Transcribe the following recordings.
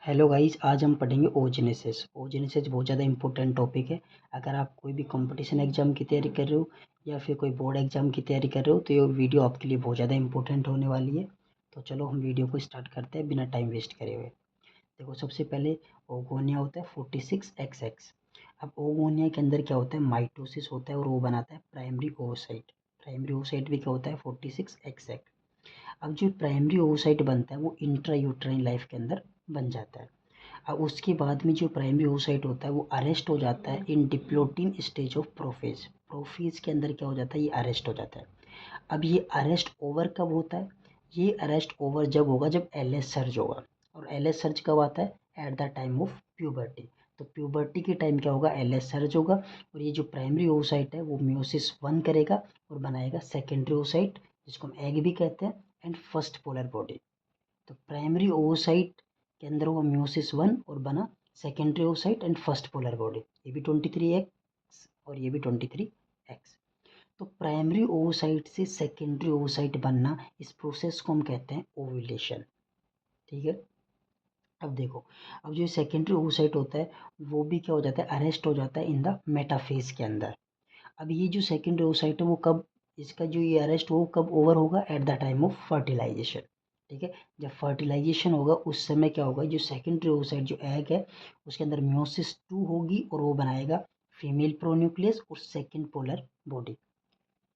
Hello guys, आज हम पढ़ेंगे ओजेनेसिस। ओजेनेसिस बहुत ज़्यादा इंपॉर्टेंट टॉपिक है। अगर आप कोई भी कंपटीशन एग्जाम की तैयारी कर रहे हो या फिर कोई बोर्ड एग्जाम की तैयारी कर रहे हो तो ये वीडियो आपके लिए बहुत ज़्यादा इंपॉर्टेंट होने वाली है। तो चलो हम वीडियो को स्टार्ट करते हैं बिना टाइम वेस्ट करे हुए। देखो, सबसे पहले ओगोनिया होता है 46XX। अब ओगोनिया के अंदर क्या होता है, माइटोसिस होता है और वो बनाता है प्राइमरी ओवोसाइट। प्राइमरी ओवोसाइट भी क्या होता है, 46XX। अब जो प्राइमरी ओवोसाइट बनता है वो इंट्रा यूट्राइन लाइफ के अंदर बन जाता है। अब उसके बाद में जो प्राइमरी ओसाइट होता है वो अरेस्ट हो जाता है in diplotene stage of prophase. Prophase के अंदर क्या हो जाता है, ये अरेस्ट हो जाता है। अब ये अरेस्ट ओवर कब होता है, ये अरेस्ट ओवर जब होगा जब एलएस सर्ज होगा। और एलएस सर्ज कब आता है, eight the time of puberty. तो प्यूबर्टी के टाइम क्या होगा, एलएस सर्ज होगा। और ये जो प्राइमरी ओसाइट है वो म्योसिस 1 करेगा और बनाएगा सेकेंडरी ओसाइट, जिसको हम एग भी कहते हैं, एंड फर्स्ट पोलर बॉडी। तो प्राइमरी ओवोसाइट के अंदर हुआ म्योसिस 1 और बना secondary ओवोसाइट and first polar body. ये भी 23X और ये भी 23X। तो प्राइमरी ओवोसाइट से सेकेंडरी ओवोसाइट बनना, इस प्रोसेस को हम कहते हैं ओव्यूलेशन। ठीक है। अब देखो, अब जो सेकेंडरी ओवोसाइट होता है वो भी क्या हो जाता है, अरेस्ट हो जाता है इन द मेटाफेज के अंदर। अब ये जो सेकेंडरी ओवोसाइट है वो कब, इसका जो ये अरेस्ट वो कब ओवर होगा, at the time of fertilization. ठीक है। जब फर्टिलाइजेशन होगा उस समय क्या होगा, जो सेकेंडरी ओवोसाइट जो एग है उसके अंदर म्योसिस 2 होगी और वो बनाएगा फीमेल प्रोन्यूक्लियस और सेकेंड पोलर बॉडी।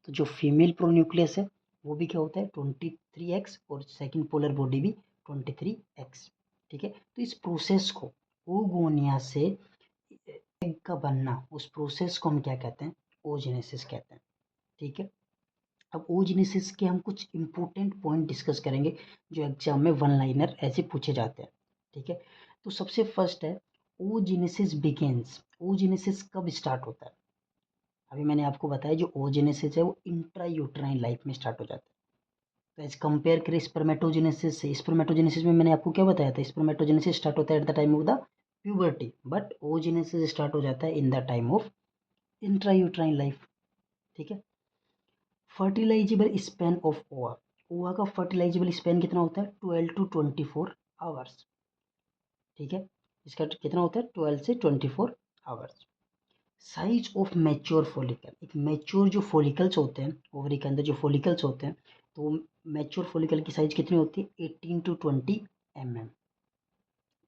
तो जो फीमेल प्रोन्यूक्लियस है वो भी क्या होता है 23X और सेकेंड पोलर बॉडी भी 23X। ठीक है। तो इस प्रोसेस को, ओगोनिया से एग का बनना, उस प्रोसेस को हम क्या कहते हैं, ओजेनेसिस कहते हैं। ठीक है। अब ओजेनेसिस के हम कुछ इंपॉर्टेंट पॉइंट डिस्कस करेंगे जो एग्जाम में वन लाइनर ऐसे पूछे जाते हैं। ठीक है। तो सबसे फर्स्ट है, ओजेनेसिस बिगिंस। ओजेनेसिस कब स्टार्ट होता है, अभी मैंने आपको बताया जो ओजेनेसिस है वो इंट्रा यूट्राइन लाइफ में स्टार्ट हो जाता है। तो एज कंपेयर करें स्पर्मेटोजेनेसिस से, स्पर्मेटोजेनेसिस में मैंने आपको क्या बताया था, स्पर्मेटोजेनेसिस स्टार्ट होता है eight the time of the puberty, but oogenesis start हो जाता है in the time of intra uterine life. ठीक है। फर्टिलाइजेबल स्पेन ऑफ ओवा, ओवा का फर्टिलाइजेबल स्पेन कितना होता है, 12 to 24 आवर्स। ठीक है। इसका कितना होता है, 12 से 24 hours. Size of mature follicle, एक मैच्योर जो फॉलिकल्स होते हैं ओवरी के अंदर, जो फॉलिकल्स होते हैं, तो मैच्योर फॉलिकल की साइज कितनी होती है, 18 to 20 mm।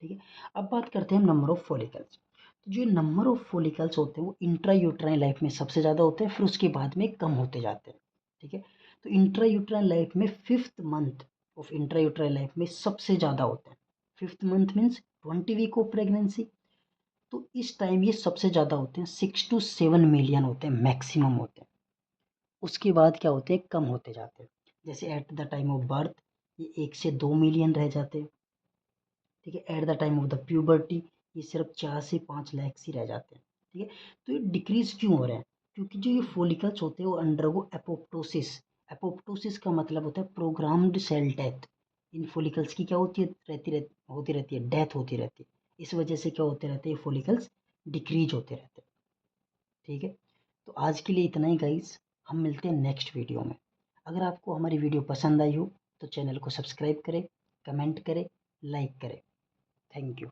ठीक है। अब बात करते हैं हम नंबर ऑफ फॉलिकल्स। तो जो नंबर ऑफ फॉलिकल्स होते हैं वो इंट्रा यूट्राइन लाइफ में सबसे ज़्यादा होते हैं, फिर उसके बाद में कम होते जाते हैं। ठीक है। तो इंट्रा यूट्राइन लाइफ में 5th month of intra uterine life में सबसे ज़्यादा होते हैं। 5th month means 20 week of pregnancy. तो इस टाइम ये सबसे ज़्यादा होते हैं, 6 to 7 मिलियन होते हैं, मैक्सिमम होते हैं। उसके बाद क्या होते हैं, कम होते जाते हैं। जैसे eight the time of birth ये 1 से 2 मिलियन रह जाते हैं। ठीक है। Eight the time of the puberty ये सिर्फ 4 से 5 लाख ही रह जाते हैं। ठीक है। तो ये डिक्रीज क्यों हो रहे हैं, क्योंकि जो ये फॉलिकल्स होते हैं वो अंडरगो एपोप्टोसिस। एपोप्टोसिस का मतलब होता है प्रोग्राम्ड सेल डेथ। इन फॉलिकल्स की क्या होती रहती है, डेथ होती रहती है। इस वजह से क्या होते रहते हैं, फॉलिकल्स डिक्रीज होते रहते हैं। ठीक है। तो आज के लिए इतना ही गाइस, हम मिलते हैं नेक्स्ट वीडियो में। अगर आपको हमारी वीडियो पसंद आई हो तो चैनल को सब्सक्राइब करें, कमेंट करें, लाइक करें। Thank you.